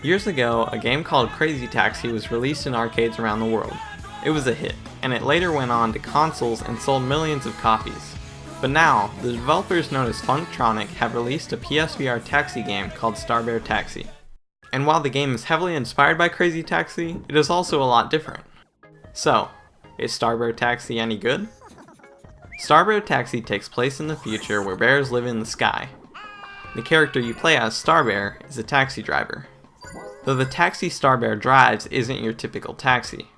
Years ago, a game called Crazy Taxi was released in arcades around the world. It was a hit, and it later went on to consoles and sold millions of copies. But now, the developers known as FUNKTRONIC have released a PSVR taxi game called Starbear Taxi. And while the game is heavily inspired by Crazy Taxi, it is also a lot different. So, is Starbear Taxi any good? Starbear Taxi takes place in the future where bears live in the sky. The character you play as, Starbear, is a taxi driver. Though the taxi Starbear drives isn't your typical taxi.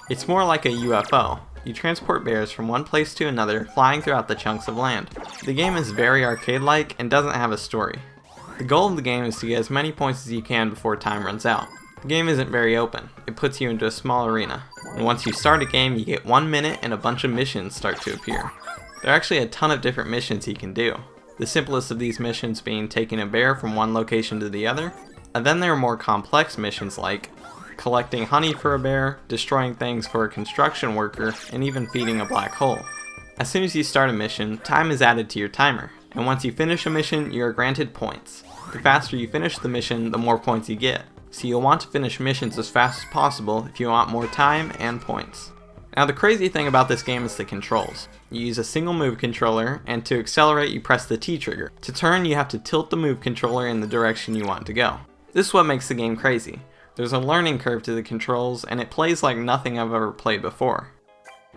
It's more like a UFO. You transport bears from one place to another, flying throughout the chunks of land. The game is very arcade-like and doesn't have a story. The goal of the game is to get as many points as you can before time runs out. The game isn't very open. It puts you into a small arena. And once you start a game, you get 1 minute and a bunch of missions start to appear. There are actually a ton of different missions you can do. The simplest of these missions being taking a bear from one location to the other. And then there are more complex missions like collecting honey for a bear, destroying things for a construction worker, and even feeding a black hole. As soon as you start a mission, time is added to your timer, and once you finish a mission, you are granted points. The faster you finish the mission, the more points you get, so you'll want to finish missions as fast as possible if you want more time and points. Now the crazy thing about this game is the controls. You use a single move controller, and to accelerate you press the T trigger. To turn, you have to tilt the move controller in the direction you want to go. This is what makes the game crazy. There's a learning curve to the controls, and it plays like nothing I've ever played before.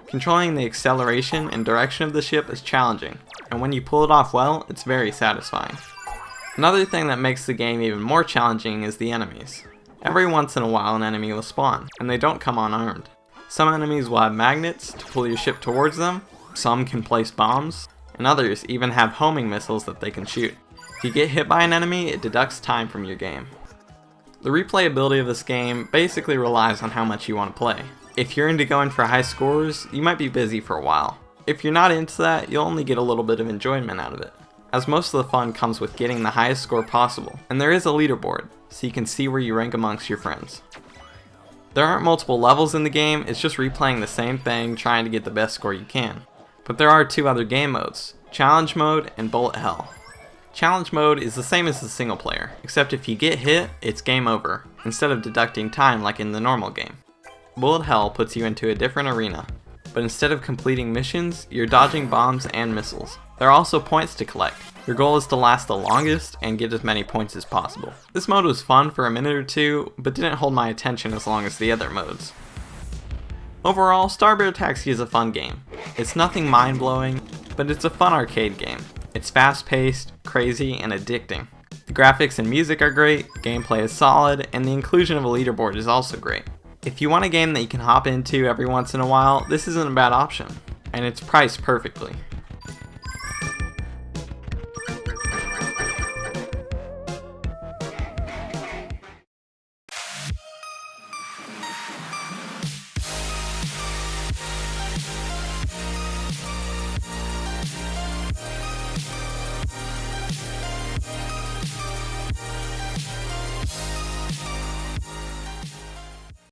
Controlling the acceleration and direction of the ship is challenging, and when you pull it off well, it's very satisfying. Another thing that makes the game even more challenging is the enemies. Every once in a while an enemy will spawn, and they don't come unarmed. Some enemies will have magnets to pull your ship towards them, some can place bombs, and others even have homing missiles that they can shoot. If you get hit by an enemy, it deducts time from your game. The replayability of this game basically relies on how much you want to play. If you're into going for high scores, you might be busy for a while. If you're not into that, you'll only get a little bit of enjoyment out of it, as most of the fun comes with getting the highest score possible, and there is a leaderboard, so you can see where you rank amongst your friends. There aren't multiple levels in the game, it's just replaying the same thing, trying to get the best score you can. But there are 2 other game modes, Challenge Mode and Bullet Hell. Challenge Mode is the same as the single player, except if you get hit, it's game over, instead of deducting time like in the normal game. Bullet Hell puts you into a different arena, but instead of completing missions, you're dodging bombs and missiles. There are also points to collect. Your goal is to last the longest and get as many points as possible. This mode was fun for a minute or 2, but didn't hold my attention as long as the other modes. Overall, Starbear Taxi is a fun game. It's nothing mind-blowing, but it's a fun arcade game. It's fast-paced, crazy, and addicting. The graphics and music are great, gameplay is solid, and the inclusion of a leaderboard is also great. If you want a game that you can hop into every once in a while, this isn't a bad option, and it's priced perfectly.